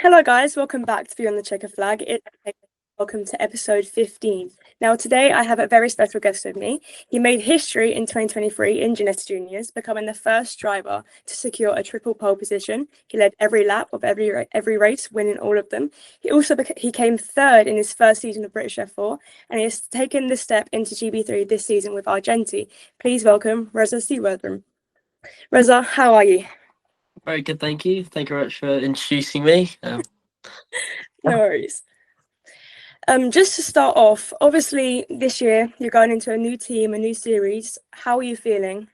Hello, guys. Welcome back to Beyond the Checker Flag. Welcome to episode 15. Now, today I have a very special guest with me. He made history in 2023 in Ginesta Juniors, becoming the first driver to secure a triple pole position. He led every lap of every race, winning all of them. He came third in his first season of British F4, and he has taken the step into GB3 this season with Argenti. Please welcome Reza Seewooruthun. Reza, how are you? Very good, thank you. Thank you very much for introducing me. No worries. Just to start off, obviously this year you're going into a new team, a new series. How are you feeling?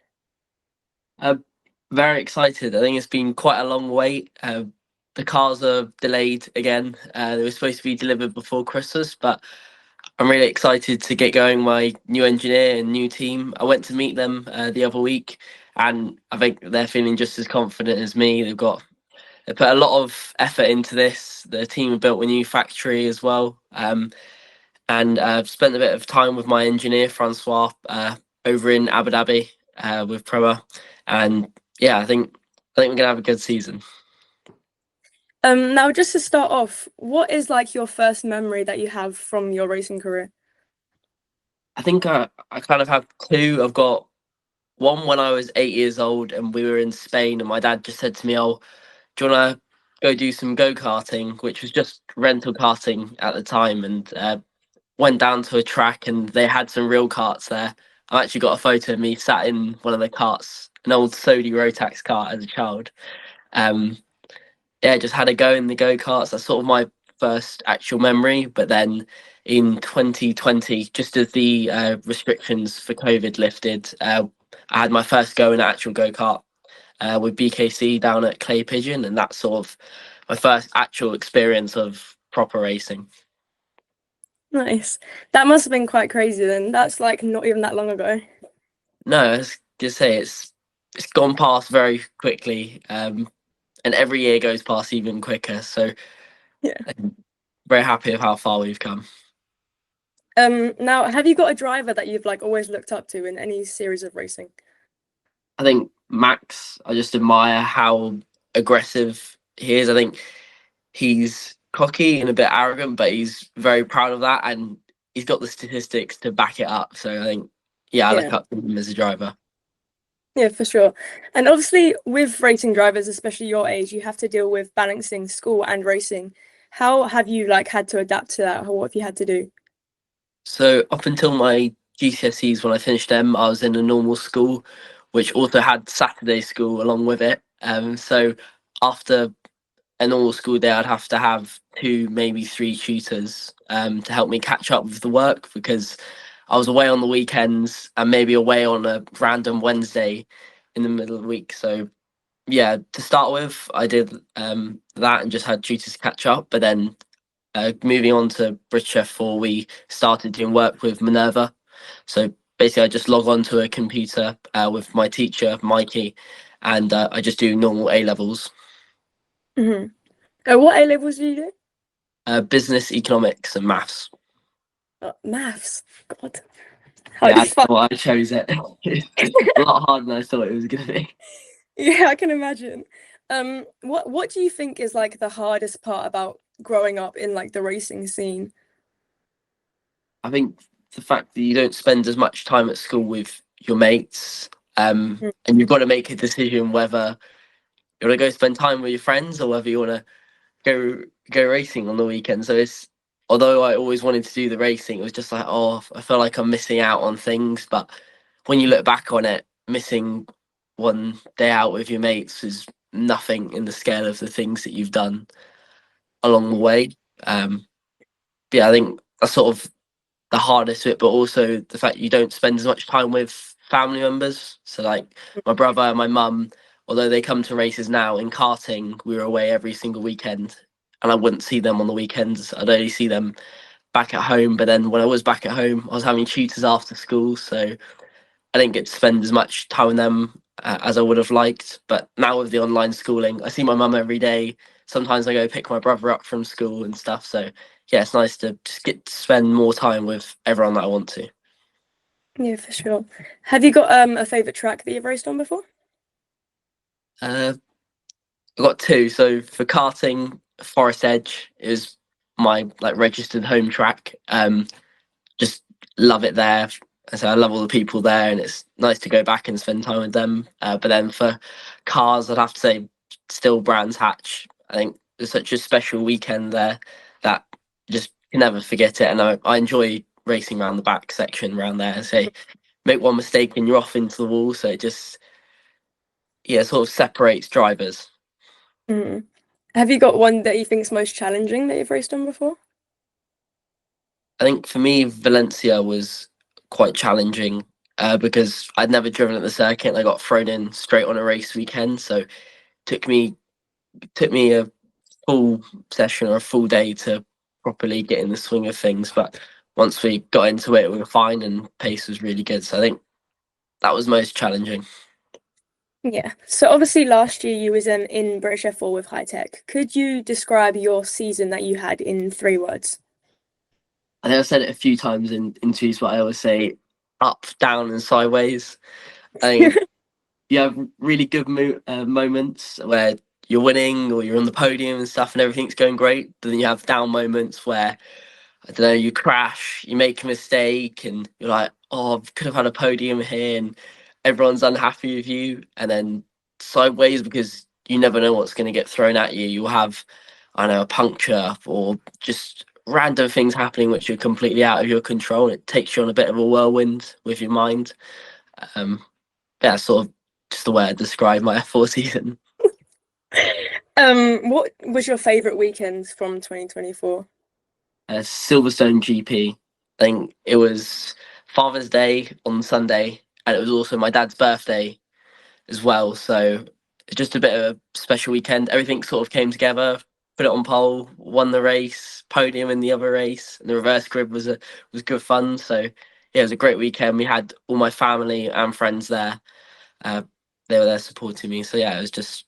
Very excited. I think it's been quite a long wait. The cars are delayed again. They were supposed to be delivered before Christmas, but I'm really excited to get going. My new engineer and new team. I went to meet them the other week, and I think they're feeling just as confident as me. They put a lot of effort into this. The team have built a new factory as well. And I've spent a bit of time with my engineer Francois over in Abu Dhabi with Proa, and yeah, I think we're gonna have a good season. Now just to start off, what is like your first memory that you have from your racing career? I think I kind of have two. I've got one when I was 8 years old and we were in Spain, and my dad just said to me, "Oh, do you want to go do some go-karting?" Which was just rental karting at the time, and went down to a track and they had some real karts there. I've actually got a photo of me sat in one of the karts, an old Sodi Rotax kart as a child. Um, yeah, just had a go in the go-karts. That's sort of my first actual memory. But then in 2020, just as the restrictions for COVID lifted, I had my first go in an actual go-kart with BKC down at Clay Pigeon, and that's sort of my first actual experience of proper racing. Nice. That must have been quite crazy then. That's like not even that long ago. No, I was just say it's gone past very quickly, and every year goes past even quicker. So Yeah. I'm very happy with how far we've come. Now have you got a driver that you've like always looked up to in any series of racing? I think Max, I just admire how aggressive he is. I think he's cocky and a bit arrogant, but he's very proud of that, and he's got the statistics to back it up. So I think, yeah, I look up to him as a driver. Yeah, for sure. And obviously with racing drivers, especially your age, you have to deal with balancing school and racing. How have you like had to adapt to that, or what have you had to do? So up until my GCSEs, when I finished them, I was in a normal school, which also had Saturday school along with it. So after a normal school day, I'd have to have two, maybe three tutors to help me catch up with the work, because I was away on the weekends and maybe away on a random Wednesday in the middle of the week. So yeah, to start with, I did that and just had tutors to catch up. But then moving on to British F4, we started doing work with Minerva. So basically, I just log on to a computer with my teacher, Mikey, and I just do normal A levels. Mm-hmm. What A levels do you do? Business, economics, and maths. Maths. God. Yeah, Hard that's why I chose it. It's a lot harder than I thought it was going to be. Yeah, I can imagine. What do you think is like the hardest part about growing up in like the racing scene? I think the fact that you don't spend as much time at school with your mates, and you've got to make a decision whether you want to go spend time with your friends or whether you want to go racing on the weekend. So it's, although I always wanted to do the racing, it was just like, oh, I feel like I'm missing out on things. But when you look back on it, missing one day out with your mates is nothing in the scale of the things that you've done along the way. Yeah, I think that's sort of the hardest bit, but also the fact you don't spend as much time with family members. So like my brother and my mum, although they come to races now in karting, we were away every single weekend, and I wouldn't see them on the weekends. I'd only see them back at home. But then when I was back at home, I was having tutors after school, so I didn't get to spend as much time with them as I would have liked. But now with the online schooling, I see my mum every day. Sometimes I go pick my brother up from school and stuff. So yeah, it's nice to just get to spend more time with everyone that I want to. Yeah, for sure. Have you got a favorite track that you've raced on before? I've got two. So for karting, Forest Edge is my like registered home track. Just love it there. So I love all the people there, and it's nice to go back and spend time with them. But then for cars, I'd have to say still Brands Hatch. I think it's such a special weekend there that just can never forget it. And I enjoy racing around the back section around there. So make one mistake and you're off into the wall. So it just sort of separates drivers. Mm. Have you got one that you think is most challenging that you've raced on before? I think for me, Valencia was quite challenging because I'd never driven at the circuit. And I got thrown in straight on a race weekend, so took me took me a full session or a full day to properly get in the swing of things. But once we got into it, we were fine, and pace was really good. So I think that was most challenging. Yeah. So obviously last year you was in British F4 with High Tech. Could you describe your season that you had in 3 words? I think I've said it a few times in interviews, but I always say up, down, and sideways. I think you have really good moments where you're winning or you're on the podium and stuff and everything's going great. But then you have down moments where, I don't know, you crash, you make a mistake and you're like, oh, I could have had a podium here, and everyone's unhappy with you. And then sideways, because you never know what's going to get thrown at you. You'll have, I don't know, a puncture or just random things happening which are completely out of your control. And it takes you on a bit of a whirlwind with your mind. Um, yeah, sort of just the way I describe my F4 season. What was your favorite weekends from 2024? Silverstone GP. I think it was Father's Day on Sunday, and it was also my dad's birthday as well. So it's just a bit of a special weekend. Everything sort of came together. Put it on pole, won the race, podium in the other race, and the reverse grid was good fun. So yeah, it was a great weekend. We had all my family and friends there. Uh, they were there supporting me. So yeah, it was just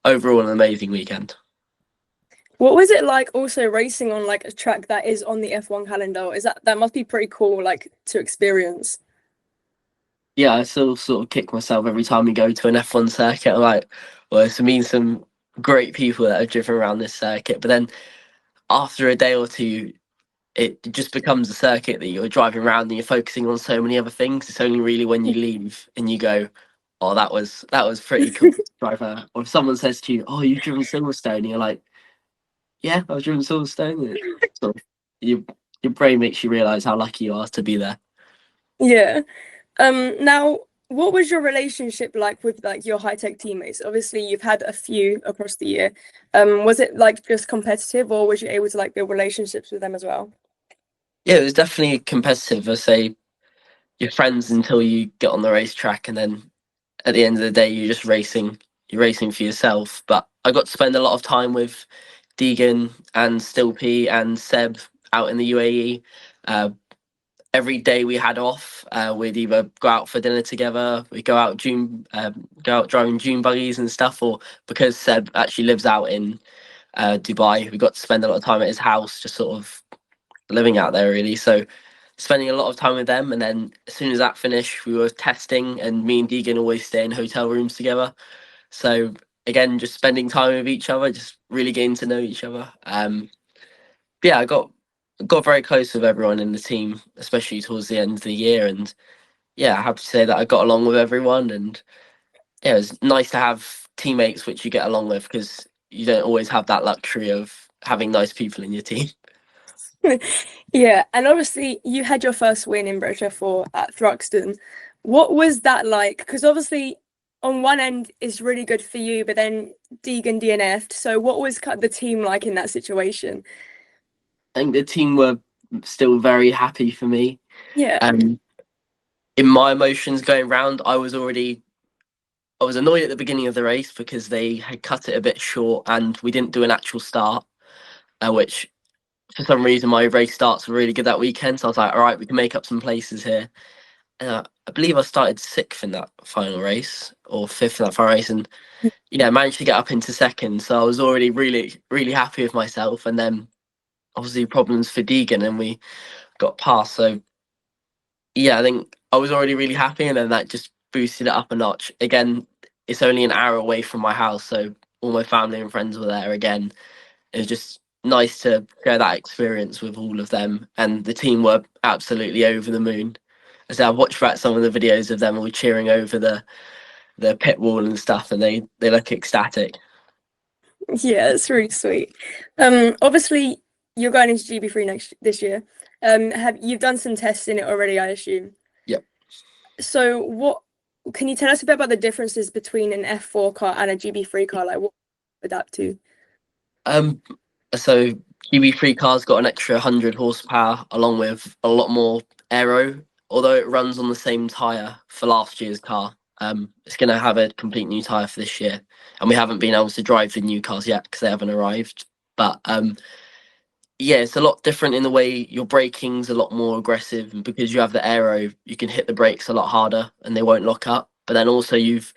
overall an amazing weekend. What was it like also racing on like a track that is on the F1 calendar? That must be pretty cool, like to experience. Yeah, I still sort of kick myself every time we go to an F1 circuit. I'm like, well, it's mean some great people that have driven around this circuit. But then after a day or two, it just becomes a circuit that you're driving around and you're focusing on so many other things. It's only really when you leave and you go, oh, that was pretty cool to drive out. Or if someone says to you, oh, you've driven Silverstone, and you're like, yeah, I've driven Silverstone. And so your your brain makes you realise how lucky you are to be there. Yeah. Now, what was your relationship like with like your High Tech teammates? Obviously, you've had a few across the year. Was it like just competitive, or was you able to like build relationships with them as well? Yeah, it was definitely competitive. I say you're friends until you get on the racetrack, and then at the end of the day, You're racing for yourself. But I got to spend a lot of time with Deegan and Stilpy and Seb out in the UAE. Uh, every day we had off, we'd either go out for dinner together, we go out driving dune buggies and stuff, or because Seb actually lives out in Dubai, we got to spend a lot of time at his house, just sort of living out there really. So spending a lot of time with them, and then as soon as that finished, we were testing, and me and Deegan always stay in hotel rooms together. So again, just spending time with each other, just really getting to know each other. Yeah, I got very close with everyone in the team, especially towards the end of the year, and yeah, I have to say that I got along with everyone, and yeah, it was nice to have teammates which you get along with because you don't always have that luxury of having nice people in your team. Yeah, and obviously you had your first win in British F4 at Thruxton. What was that like? Because obviously on one end it's really good for you, but then Deegan DNF'd. So what was the team like in that situation? I think the team were still very happy for me. Yeah. Um, in my emotions going round, I was annoyed at the beginning of the race because they had cut it a bit short and we didn't do an actual start, which for some reason my race starts were really good that weekend. So I was like, all right, we can make up some places here. I believe I started sixth in that final race or fifth in that final race, and yeah, I managed to get up into second. So I was already really, really happy with myself. And then obviously problems for Deegan, and we got past. So yeah, I think I was already really happy, and then that just boosted it up a notch. Again, it's only an hour away from my house, so all my family and friends were there again. It was just nice to share that experience with all of them, and the team were absolutely over the moon. As I watched back some of the videos of them all cheering over the pit wall and stuff, and they look ecstatic. Yeah, it's really sweet. Obviously you're going into GB3 this year. Have you've done some tests in it already, I assume. Yep. So what can you tell us a bit about the differences between an F4 car and a GB3 car? Like what adapt to? Um, so GB3 car's got an extra 100 horsepower, along with a lot more aero. Although it runs on the same tyre for last year's car, it's going to have a complete new tyre for this year, and we haven't been able to drive the new cars yet because they haven't arrived. But yeah, it's a lot different in the way your braking's a lot more aggressive, and because you have the aero, you can hit the brakes a lot harder and they won't lock up. But then also you've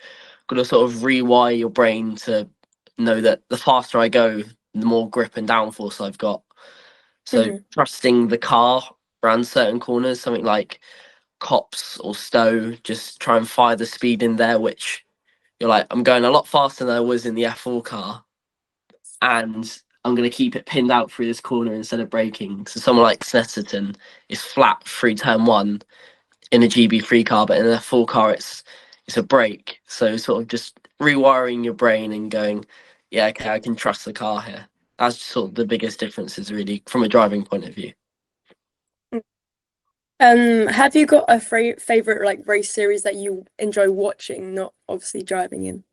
got to sort of rewire your brain to know that the faster I go, the more grip and downforce I've got. So Mhm. trusting the car around certain corners, something like cops or stow, just try and fire the speed in there, which you're like, I'm going a lot faster than I was in the F4 car, and I'm going to keep it pinned out through this corner instead of braking. So someone like Snetterton is flat through turn one in a GB3 car, but in a F4 car, it's a brake. So sort of just rewiring your brain and going, yeah, okay, I can trust the car here. That's sort of the biggest differences, really, from a driving point of view. Have you got a favorite like race series that you enjoy watching, not obviously driving in?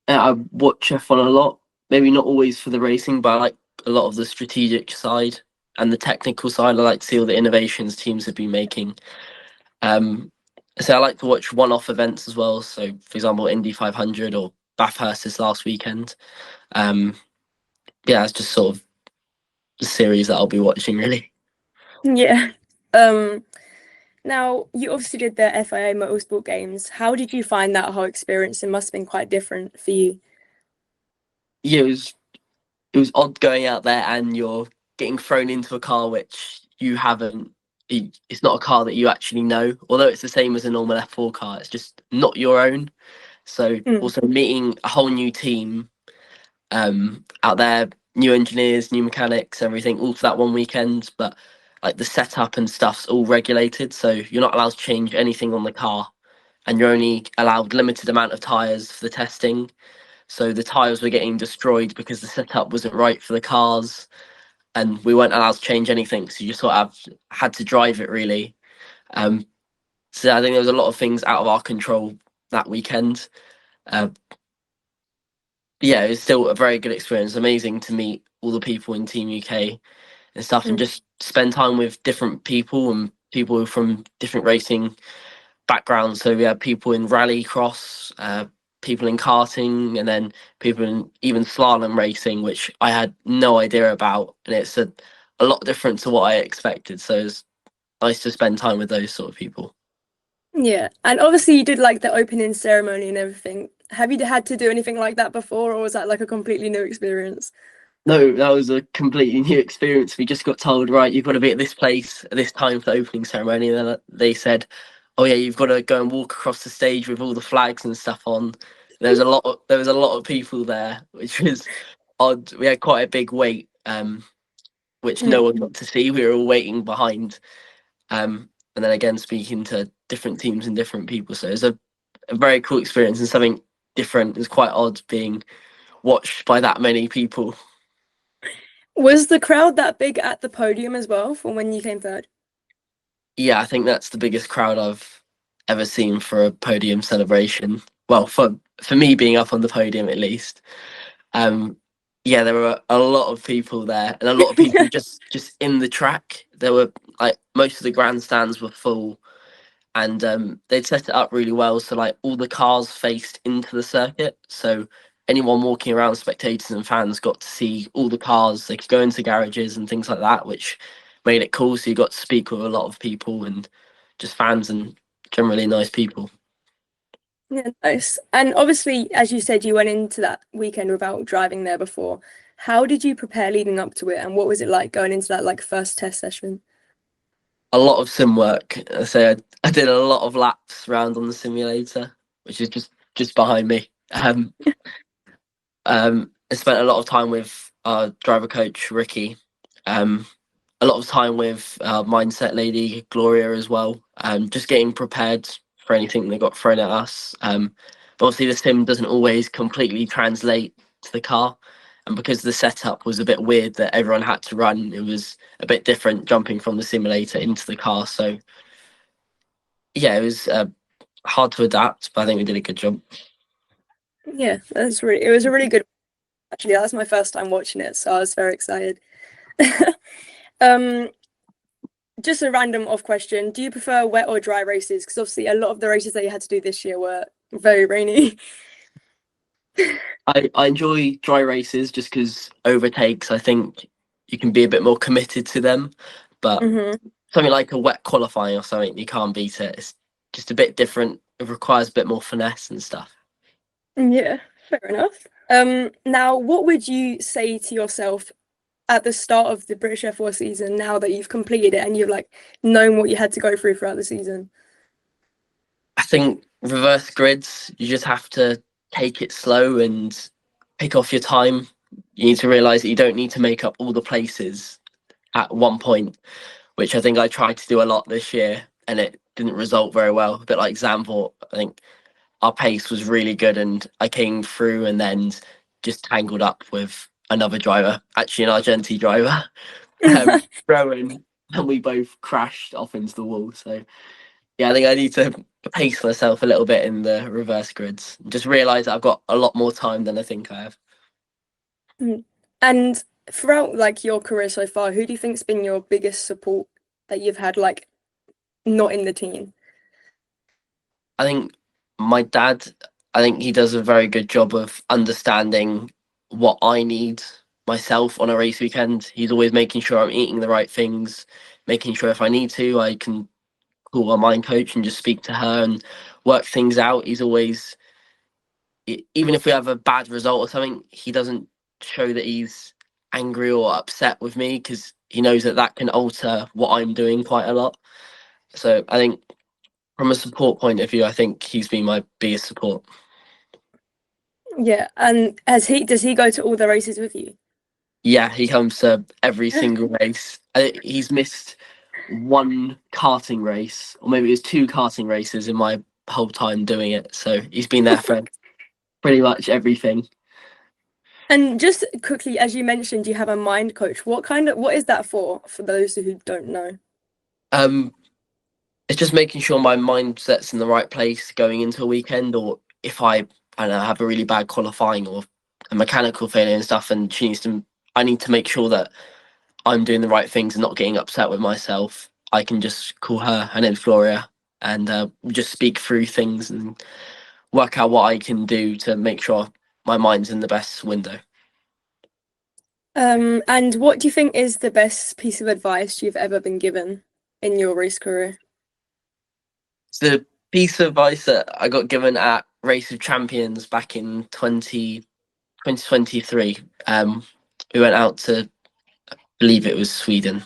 I watch F1 a lot. Maybe not always for the racing, but I like a lot of the strategic side and the technical side. I like to see all the innovations teams have been making. Um, so I like to watch one-off events as well. So, for example, Indy 500 or Bathurst this last weekend. Um, yeah, it's just sort of the series that I'll be watching, really. Yeah. Um, Now you obviously did the FIA Motorsport Games. How did you find that whole experience? It must have been quite different for you. Yeah, it was odd going out there and you're getting thrown into a car which you haven't. It's not a car that you actually know, although it's the same as a normal F4 car. It's just not your own. So Mm. also meeting a whole new team out there, new engineers, new mechanics, everything, all for that one weekend. But like the setup and stuff's all regulated, so you're not allowed to change anything on the car, and you're only allowed limited amount of tires for the testing. So the tires were getting destroyed because the setup wasn't right for the cars, and we weren't allowed to change anything. So you just sort of had to drive it really. Um, so I think there was a lot of things out of our control that weekend. Uh, yeah, it was still a very good experience. Amazing to meet all the people in Team UK and stuff, and Mm. just spend time with different people and people from different racing backgrounds. So we had people in rallycross, people in karting, and then people in even slalom racing, which I had no idea about, and it's a lot different to what I expected. So it's nice to spend time with those sort of people. Yeah, and obviously you did like the opening ceremony and everything. Have you had to do anything like that before, or was that like a completely new experience? No, that was a completely new experience. We just got told, right, you've got to be at this place at this time for the opening ceremony. And then they said, oh yeah, you've got to go and walk across the stage with all the flags and stuff on. There was a lot of people there, which was odd. We had quite a big wait, which Mm. no one got to see. We were all waiting behind, and then again speaking to different teams and different people. So it was a very cool experience and something different. It was quite odd being watched by that many people. Was the crowd that big at the podium as well from when you came third? Yeah, I think that's the biggest crowd I've ever seen for a podium celebration. Well, for me being up on the podium at least. Um, yeah, there were a lot of people there, and a lot of people just in the track. There were like most of the grandstands were full, and they'd set it up really well. So like all the cars faced into the circuit, so anyone walking around, spectators and fans, got to see all the cars. They could go into garages and things like that, which made it cool. So you got to speak with a lot of people and just fans and generally nice people. Yeah, nice. And obviously, as you said, you went into that weekend without driving there before. How did you prepare leading up to it, and what was it like going into that like first test session? A lot of sim work. I did a lot of laps around on the simulator, which is just behind me. I spent a lot of time with our driver coach Ricky. A lot of time with our mindset lady Gloria as well. Just getting prepared for anything that got thrown at us. But obviously the sim doesn't always completely translate to the car, and because the setup was a bit weird that everyone had to run, it was a bit different jumping from the simulator into the car. So yeah, it was hard to adapt, but I think we did a good job. Yeah, it was a really good. Actually, that was my first time watching it, so I was very excited. um, just a random off question: do you prefer wet or dry races? Because obviously, a lot of the races that you had to do this year were very rainy. I enjoy dry races just because overtakes, I think you can be a bit more committed to them. But hmm something like a wet qualifying or something, you can't beat it. It's just a bit different. It requires a bit more finesse and stuff. Yeah, fair enough. Now, what would you say to yourself at the start of the British F4 season now that you've completed it and you've like known what you had to go through throughout the season? I think reverse grids, you just have to take it slow and pick off your time. You need to realize that you don't need to make up all the places at one point, which I think I tried to do a lot this year and it didn't result very well. A bit like Zandvoort, I think our pace was really good and I came through and then just tangled up with another driver, actually an Argenti driver, Rowan, and we both crashed off into the wall. So yeah, I think I need to pace myself a little bit in the reverse grids. Just realise that I've got a lot more time than I think I have. Mm. And throughout like your career so far, who do you think's been your biggest support that you've had like not in the team? I think my dad, I think he does a very good job of understanding what I need myself on a race weekend. He's always making sure I'm eating the right things, making sure if I need to, I can call our mind coach and just speak to her and work things out. He's always, even if we have a bad result or something, he doesn't show that he's angry or upset with me because he knows that that can alter what I'm doing quite a lot. So I think from a support point of view, I think he's been my biggest support. Yeah, and does he go to all the races with you? Yeah, he comes to every single race. He's missed one karting race, or maybe it was two karting races in my whole time doing it. So he's been there for pretty much everything. And just quickly, as you mentioned, you have a mind coach. What is that for those who don't know? Um, it's just making sure my mindset's in the right place going into a weekend, or if I don't know, have a really bad qualifying or a mechanical failure and stuff, and I need to make sure that I'm doing the right things and not getting upset with myself. I can just call her and then Floria and just speak through things and work out what I can do to make sure my mind's in the best window. And what do you think is the best piece of advice you've ever been given in your race career? The piece of advice that I got given at Race of Champions back in 2023, we went out to, I believe it was Sweden,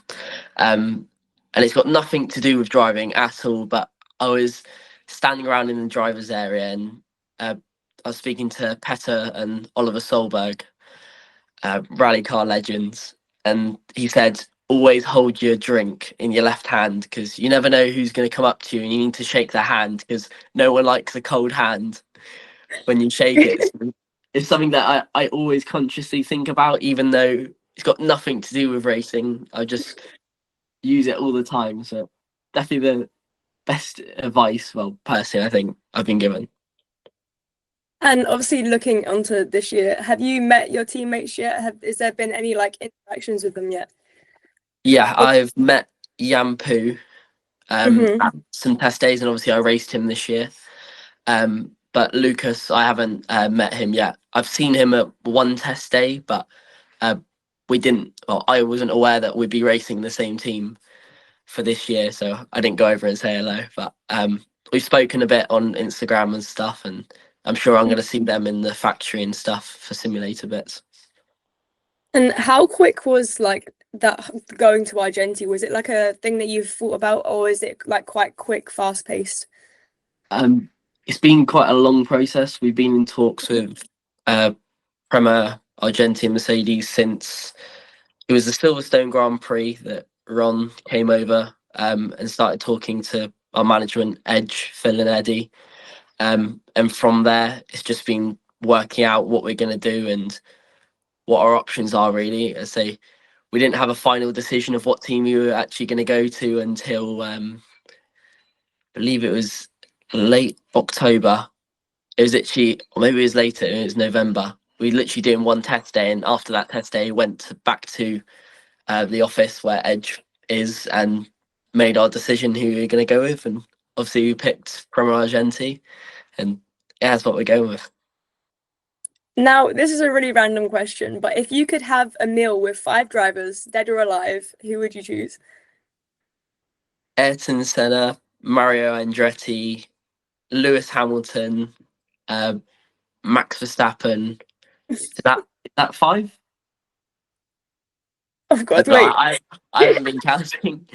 and it's got nothing to do with driving at all, but I was standing around in the driver's area and uh, I was speaking to Petter and Oliver Solberg, rally car legends, and he said, always hold your drink in your left hand because you never know who's going to come up to you and you need to shake their hand because no one likes a cold hand when you shake it. So it's something that I always consciously think about, even though it's got nothing to do with racing. I just use it all the time. So definitely the best advice, well, personally, I think I've been given. And obviously, looking onto this year, have you met your teammates yet? Is there been any like interactions with them yet? Yeah, I've met Yampu Mm-hmm. at some test days, and obviously I raced him this year. But Lucas, I haven't met him yet. I've seen him at one test day, but uh, we didn't. Well, I wasn't aware that we'd be racing the same team for this year, so I didn't go over and say hello. But we've spoken a bit on Instagram and stuff, and I'm sure I'm going to see them in the factory and stuff for simulator bits. And how quick was like that going to Argenti? Was it like a thing that you've thought about, or is it like quite quick, fast paced? Um, it's been quite a long process. We've been in talks with uh, Prema Argenti and Mercedes since it was the Silverstone Grand Prix that Ron came over and started talking to our management, Edge, Phil, and Eddie. And from there, it's just been working out what we're going to do and what our options are, really. I say we didn't have a final decision of what team we were actually going to go to until I believe it was late October. It was actually, or maybe it was later, it was November. We literally doing one test day, and after that test day, back to the office where Edge is and made our decision who we were going to go with. And obviously, we picked Prema Argenti, and yeah, that's what we're going with. Now, this is a really random question, but if you could have a meal with 5 drivers, dead or alive, who would you choose? Ayrton Senna, Mario Andretti, Lewis Hamilton, Max Verstappen. Is that 5? Oh God, wait. I haven't been counting.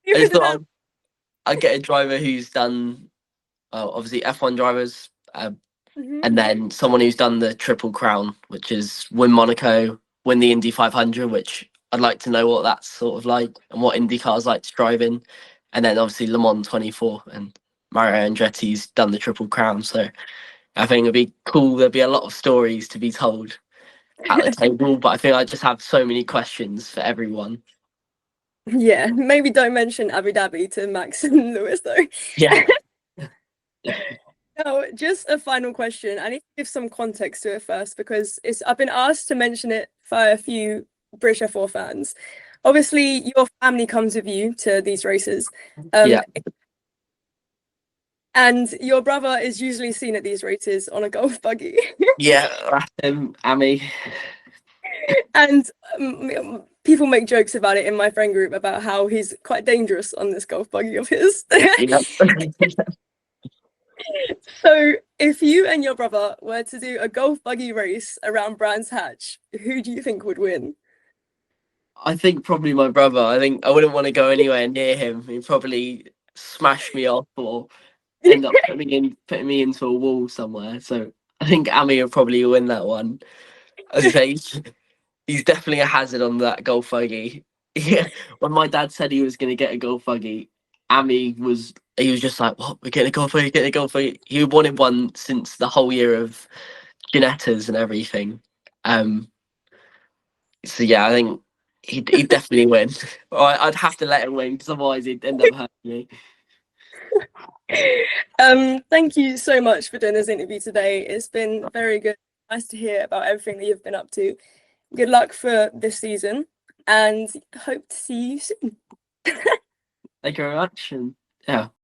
I just thought I'd get a driver who's done, obviously F1 drivers, and then someone who's done the Triple Crown, which is win Monaco, win the Indy 500, which I'd like to know what that's sort of like and what Indy cars like to drive in. And then obviously Le Mans 24 and Mario Andretti's done the Triple Crown. So I think it'd be cool. There'd be a lot of stories to be told at the table, but I think I just have so many questions for everyone. Yeah, maybe don't mention Abu Dhabi to Max and Lewis though. Yeah. Now, just a final question. I need to give some context to it first because I've been asked to mention it by a few British F4 fans. Obviously, your family comes with you to these races. Yeah. And your brother is usually seen at these races on a golf buggy. Yeah, Amy. And people make jokes about it in my friend group about how he's quite dangerous on this golf buggy of his. So if you and your brother were to do a golf buggy race around Brands Hatch, who do you think would win? I think probably my brother. I think I wouldn't want to go anywhere near him. He'd probably smash me off or end up putting me into a wall somewhere. So I think Amy will probably win that one. As I say, he's definitely a hazard on that golf buggy. Yeah, when my dad said he was going to get a golf buggy, Amy was just like, "What? We're getting a golf buggy, getting a golf buggy." He wanted one since the whole year of Ginettas and everything. So yeah, I think he'd definitely win. Or I'd have to let him win because otherwise he'd end up hurting me. Thank you so much for doing this interview today. It's been very good. Nice to hear about everything that you've been up to. Good luck for this season and hope to see you soon. Thank you very much. And yeah.